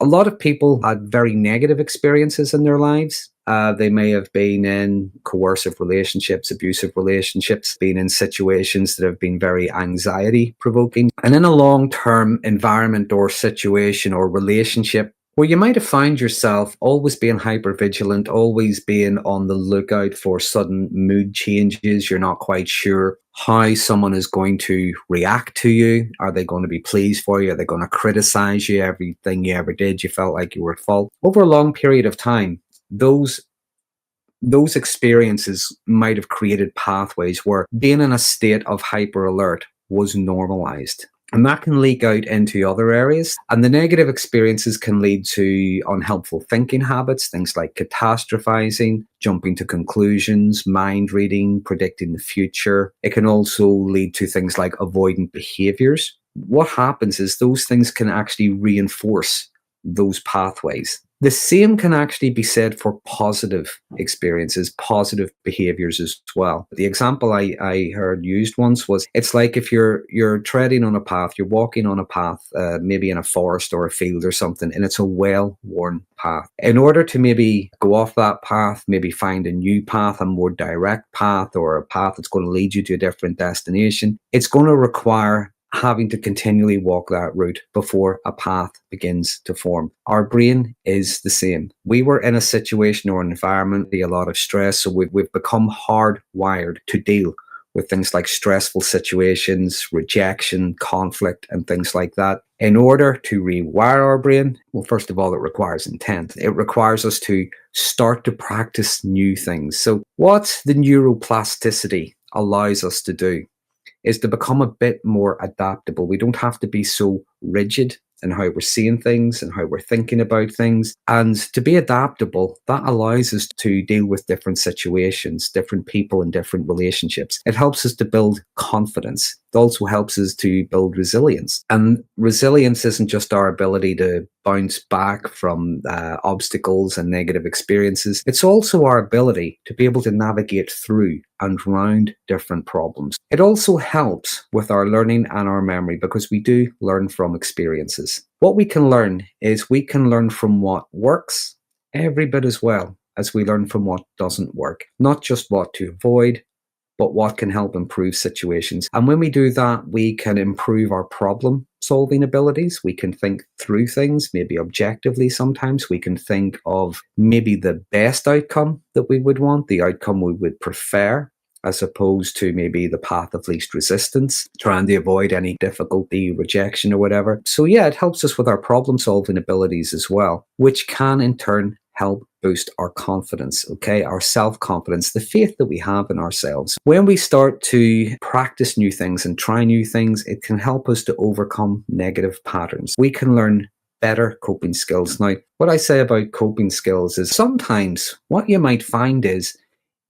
A lot of people had very negative experiences in their lives. They may have been in coercive relationships, abusive relationships, been in situations that have been very anxiety provoking. And in a long-term environment or situation or relationship where you might have found yourself always being hypervigilant, always being on the lookout for sudden mood changes. You're not quite sure how someone is going to react to you. Are they going to be pleased for you? Are they going to criticize you? Everything you ever did, you felt like you were at fault. Over a long period of time, those experiences might have created pathways where being in a state of hyper alert was normalized. And that can leak out into other areas. And the negative experiences can lead to unhelpful thinking habits, things like catastrophizing, jumping to conclusions, mind reading, predicting the future. It can also lead to things like avoidant behaviors. What happens is those things can actually reinforce those pathways. The same can actually be said for positive experiences, positive behaviors as well. The example I heard used once was, it's like if you're treading on a path, you're walking on a path, maybe in a forest or a field or something, and it's a well-worn path. In order to maybe go off that path, maybe find a new path, a more direct path, or a path that's going to lead you to a different destination, it's going to require having to continually walk that route before a path begins to form. Our brain is the same. We were in a situation or an environment, a lot of stress, so we've become hardwired to deal with things like stressful situations, rejection, conflict, and things like that. In order to rewire our brain, well, first of all, it requires intent. It requires us to start to practice new things. So what the neuroplasticity allows us to do is to become a bit more adaptable. We don't have to be so rigid in how we're seeing things and how we're thinking about things. And to be adaptable, that allows us to deal with different situations, different people, and different relationships. It helps us to build confidence. It also helps us to build resilience. And resilience isn't just our ability to bounce back from obstacles and negative experiences. It's also our ability to be able to navigate through and round different problems. It also helps with our learning and our memory because we do learn from experiences. What we can learn is we can learn from what works every bit as well as we learn from what doesn't work. Not just what to avoid, but what can help improve situations. And when we do that, we can improve our problem solving abilities. We can think through things, maybe objectively sometimes. We can think of maybe the best outcome that we would want, the outcome we would prefer, as opposed to maybe the path of least resistance, trying to avoid any difficulty, rejection, or whatever. So yeah, it helps us with our problem solving abilities as well, which can in turn help boost our confidence, okay? Our self-confidence, the faith that we have in ourselves. When we start to practice new things and try new things, it can help us to overcome negative patterns. We can learn better coping skills. Now, what I say about coping skills is sometimes what you might find is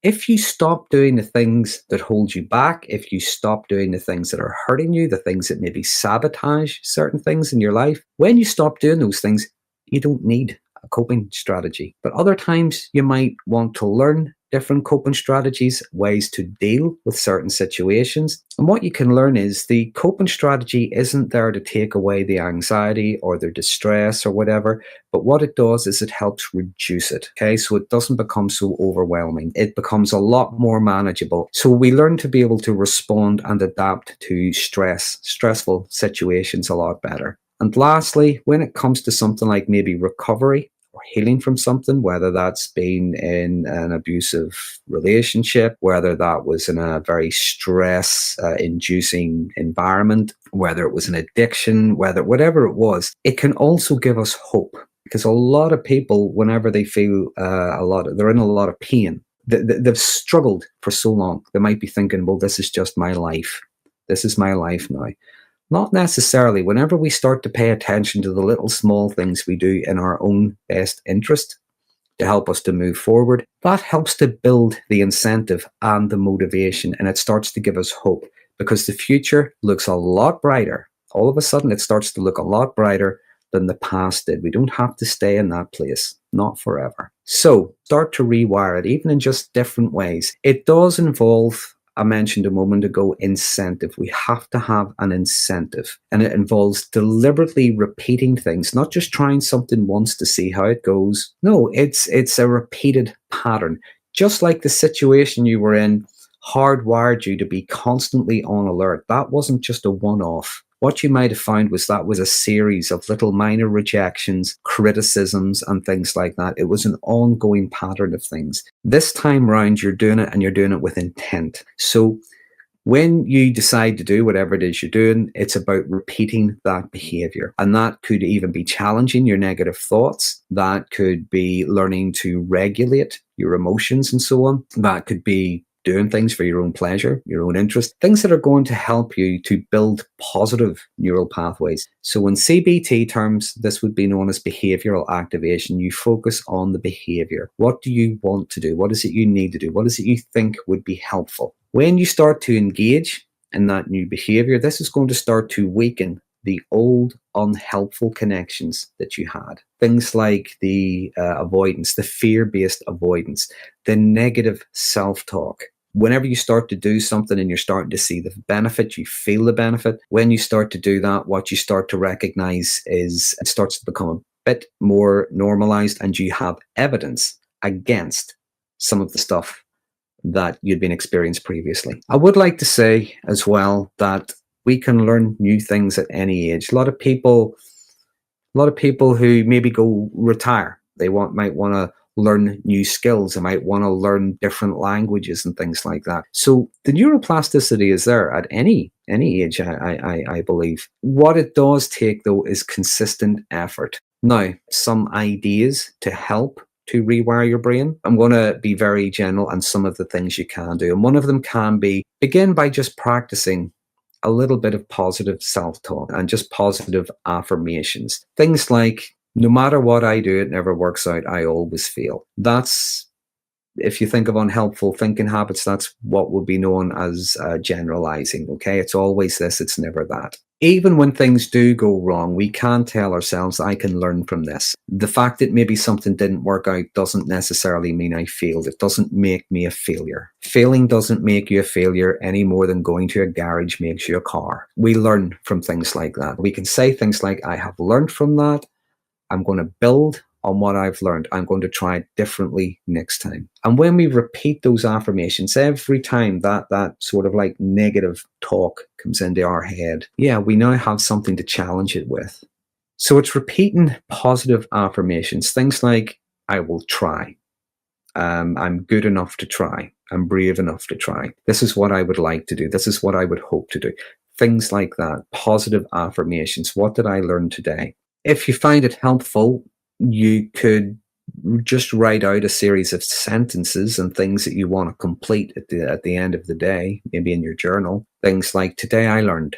if you stop doing the things that hold you back, if you stop doing the things that are hurting you, the things that maybe sabotage certain things in your life, when you stop doing those things, you don't need a coping strategy. But other times you might want to learn different coping strategies, ways to deal with certain situations. And what you can learn is the coping strategy isn't there to take away the anxiety or the distress or whatever, but what it does is it helps reduce it, okay? So it doesn't become so overwhelming. It becomes a lot more manageable. So we learn to be able to respond and adapt to stressful situations a lot better. And lastly, when it comes to something like maybe recovery or healing from something, whether that's been in an abusive relationship, whether that was in a very stress-inducing environment, whether it was an addiction, whatever it was, it can also give us hope. Because a lot of people, whenever they feel they're in a lot of pain, they've struggled for so long, they might be thinking, well, this is just my life. This is my life now. Not necessarily. Whenever we start to pay attention to the little small things we do in our own best interest to help us to move forward, that helps to build the incentive and the motivation, and it starts to give us hope because the future looks a lot brighter. All of a sudden, it starts to look a lot brighter than the past did. We don't have to stay in that place, not forever. So start to rewire it, even in just different ways. It does involve I mentioned a moment ago, incentive. We have to have an incentive, and it involves deliberately repeating things, not just trying something once to see how it goes. No, it's a repeated pattern. Just like the situation you were in hardwired you to be constantly on alert. That wasn't just a one-off. What you might have found was that was a series of little minor rejections, criticisms, and things like that. It was an ongoing pattern of things. This time round, you're doing it, and you're doing it with intent. So when you decide to do whatever it is you're doing, it's about repeating that behavior. And that could even be challenging your negative thoughts. That could be learning to regulate your emotions and so on. That could be doing things for your own pleasure, your own interest, things that are going to help you to build positive neural pathways. So in CBT terms, this would be known as behavioural activation. You focus on the behaviour. What do you want to do? What is it you need to do? What is it you think would be helpful? When you start to engage in that new behaviour, this is going to start to weaken the old unhelpful connections that you had. Things like the avoidance, the fear-based avoidance, the negative self-talk. Whenever you start to do something and you're starting to see the benefit, you feel the benefit. When you start to do that, what you start to recognize is it starts to become a bit more normalized, and you have evidence against some of the stuff that you'd been experienced previously. I would like to say as well that we can learn new things at any age. A lot of people who maybe go retire, might want to learn new skills. They might want to learn different languages and things like that. So the neuroplasticity is there at any age, I believe. What it does take, though, is consistent effort. Now, some ideas to help to rewire your brain. I'm going to be very general on some of the things you can do. And one of them can be begin by just practicing a little bit of positive self-talk and just positive affirmations. Things like, no matter what I do, it never works out. I always fail. That's, if you think of unhelpful thinking habits, that's what would be known as generalizing. Okay, it's always this, it's never that. Even when things do go wrong, we can tell ourselves, I can learn from this. The fact that maybe something didn't work out doesn't necessarily mean I failed. It doesn't make me a failure. Failing doesn't make you a failure any more than going to a garage makes you a car. We learn from things like that. We can say things like, I have learned from that. I'm going to build on what I've learned. I'm going to try it differently next time. And when we repeat those affirmations every time that sort of like negative talk comes into our head, we now have something to challenge it with. So it's repeating positive affirmations, things like, I will try. I'm good enough to try. I'm brave enough to try. This is what I would like to do. This is what I would hope to do. Things like that. Positive affirmations. What did I learn today? If you find it helpful, you could just write out a series of sentences and things that you want to complete at the end of the day, maybe in your journal. Things like, today I learned.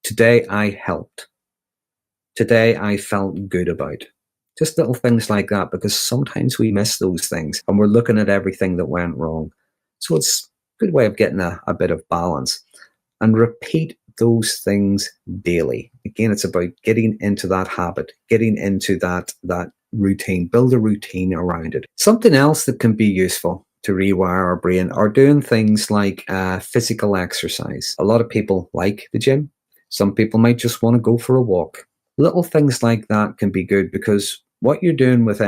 Today I helped. Today I felt good about. Just little things like that, because sometimes we miss those things and we're looking at everything that went wrong. So it's a good way of getting a bit of balance. And repeat those things daily. Again, it's about getting into that habit, getting into that routine, build a routine around it. Something else that can be useful to rewire our brain are doing things like physical exercise. A lot of people like the gym. Some people might just want to go for a walk. Little things like that can be good, because what you're doing with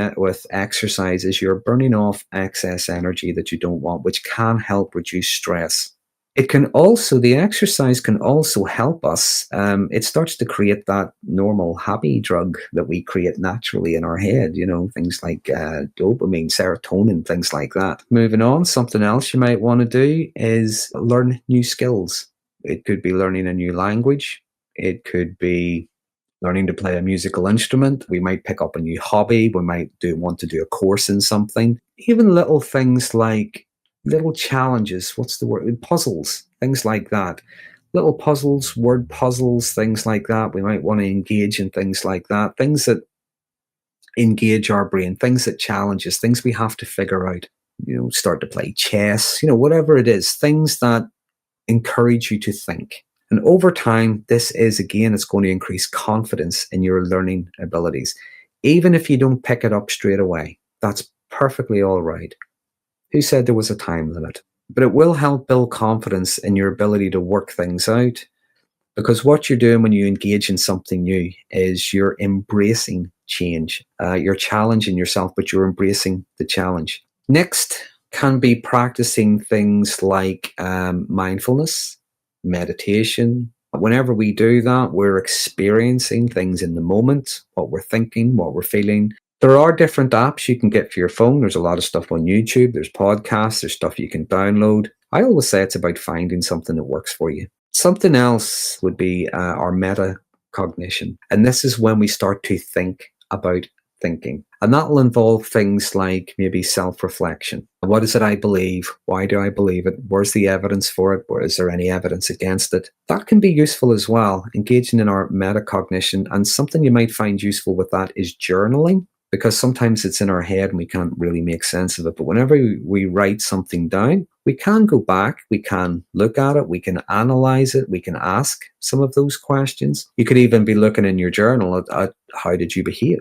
exercise is you're burning off excess energy that you don't want, which can help reduce stress. The exercise can also help us. It starts to create that normal happy drug that we create naturally in our head, things like dopamine, serotonin, things like that. Moving on, something else you might want to do is learn new skills. It could be learning a new language. It could be learning to play a musical instrument. We might pick up a new hobby. We might want to do a course in something. Even little things like little challenges, puzzles, things like that. Little puzzles, word puzzles, things like that. We might want to engage in things like that. Things that engage our brain, things that challenge us, things we have to figure out. Start to play chess, whatever it is, things that encourage you to think. And over time, it's going to increase confidence in your learning abilities. Even if you don't pick it up straight away, that's perfectly all right. Who said there was a time limit? but it will help build confidence in your ability to work things out. Because what you're doing when you engage in something new is you're embracing change. You're challenging yourself, but you're embracing the challenge. Next can be practicing things like mindfulness, meditation. Whenever we do that, we're experiencing things in the moment, what we're thinking, what we're feeling. There are different apps you can get for your phone. There's a lot of stuff on YouTube. There's podcasts. There's stuff you can download. I always say it's about finding something that works for you. Something else would be our metacognition. And this is when we start to think about thinking. And that will involve things like maybe self-reflection. What is it I believe? Why do I believe it? Where's the evidence for it? Or is there any evidence against it? That can be useful as well, engaging in our metacognition. And something you might find useful with that is journaling, because sometimes it's in our head and we can't really make sense of it. But whenever we write something down, we can go back, we can look at it, we can analyze it, we can ask some of those questions. You could even be looking in your journal at how did you behave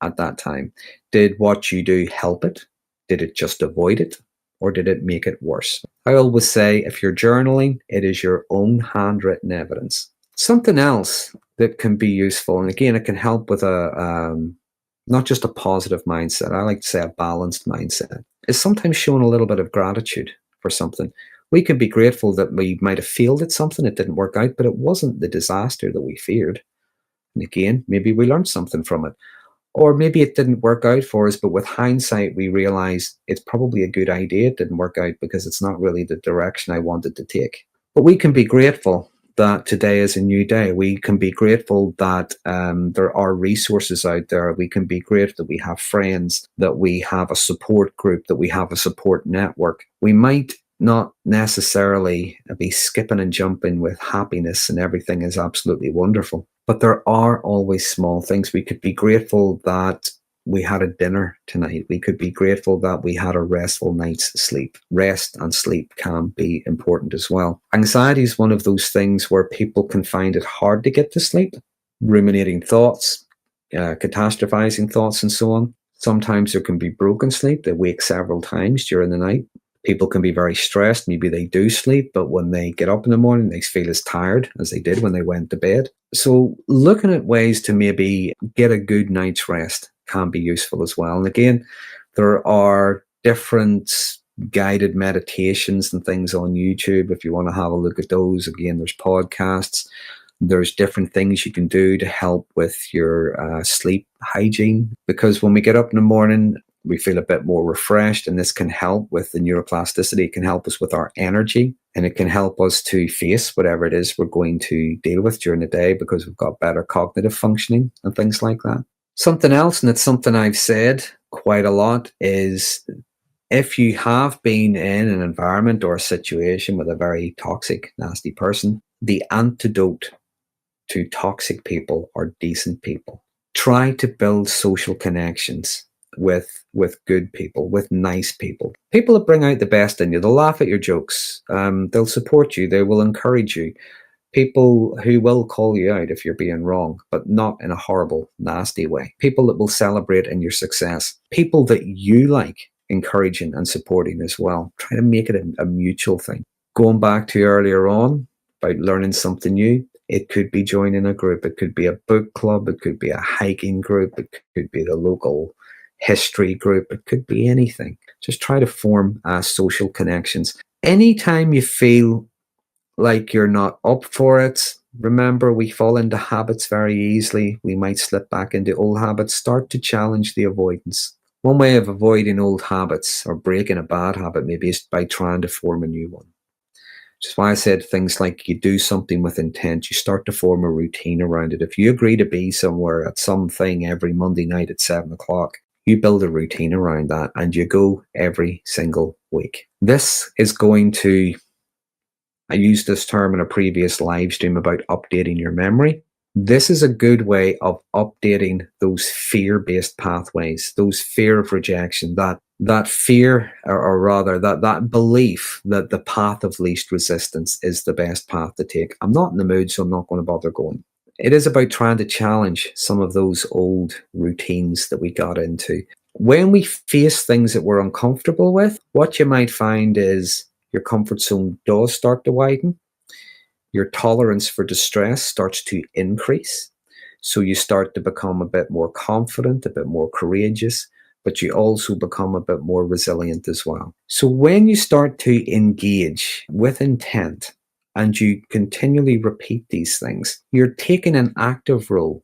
at that time? Did what you do help it? Did it just avoid it? Or did it make it worse? I always say if you're journaling, it is your own handwritten evidence. Something else that can be useful, and again, it can help with not just a positive mindset, I like to say a balanced mindset, is sometimes showing a little bit of gratitude for something. We can be grateful that we might have failed at something, it didn't work out, but it wasn't the disaster that we feared. And again, maybe we learned something from it. Or maybe it didn't work out for us, but with hindsight, we realize it's probably a good idea it didn't work out because it's not really the direction I wanted to take. But we can be grateful that today is a new day. We can be grateful that there are resources out there. We can be grateful that we have friends, that we have a support group, that we have a support network. We might not necessarily be skipping and jumping with happiness and everything is absolutely wonderful. But there are always small things. We could be grateful that we had a dinner tonight. We could be grateful that we had a restful night's sleep. Rest and sleep can be important as well. Anxiety is one of those things where people can find it hard to get to sleep. Ruminating thoughts, catastrophizing thoughts, and so on. Sometimes there can be broken sleep. They wake several times during the night. People can be very stressed. Maybe they do sleep, but when they get up in the morning, they feel as tired as they did when they went to bed. So looking at ways to maybe get a good night's rest can be useful as well. And again, there are different guided meditations and things on YouTube if you want to have a look at those. Again, there's podcasts. There's different things you can do to help with your sleep hygiene, because when we get up in the morning, we feel a bit more refreshed, and this can help with the neuroplasticity. It can help us with our energy, and it can help us to face whatever it is we're going to deal with during the day because we've got better cognitive functioning and things like that. Something else, and it's something I've said quite a lot, is if you have been in an environment or a situation with a very toxic, nasty person, the antidote to toxic people are decent people. Try to build social connections with good people, with nice people. People that bring out the best in you. They'll laugh at your jokes. They'll support you. They will encourage you. People who will call you out if you're being wrong, but not in a horrible, nasty way. People that will celebrate in your success. People that you like encouraging and supporting as well. Try to make it a mutual thing. Going back to earlier on about learning something new, it could be joining a group. It could be a book club. It could be a hiking group. It could be the local history group. It could be anything. Just try to form social connections. Anytime you feel like you're not up for it, remember, we fall into habits very easily. We might slip back into old habits. Start to challenge the avoidance. One way of avoiding old habits or breaking a bad habit maybe is by trying to form a new one. Which is why I said things like you do something with intent. You start to form a routine around it. If you agree to be somewhere at something every Monday night at 7 o'clock, you build a routine around that and you go every single week. This is going to, I used this term in a previous live stream about updating your memory. This is a good way of updating those fear-based pathways, those fear of rejection, that fear, or rather that belief that the path of least resistance is the best path to take. I'm not in the mood, so I'm not going to bother going. It is about trying to challenge some of those old routines that we got into. When we face things that we're uncomfortable with, what you might find is your comfort zone does start to widen. Your tolerance for distress starts to increase. So you start to become a bit more confident, a bit more courageous, but you also become a bit more resilient as well. So when you start to engage with intent and you continually repeat these things, you're taking an active role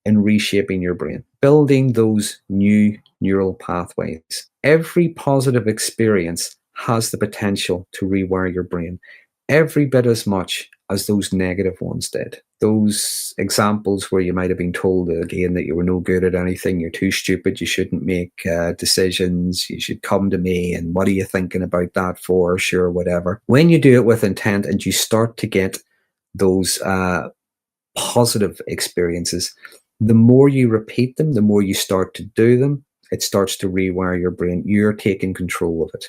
in reshaping your brain, building those new neural pathways. Every positive experience has the potential to rewire your brain every bit as much as those negative ones did. Those examples where you might have been told again that you were no good at anything, you're too stupid, you shouldn't make decisions, you should come to me, and what are you thinking about that for? Sure, whatever. When you do it with intent and you start to get those positive experiences, the more you repeat them, the more you start to do them, it starts to rewire your brain. You're taking control of it.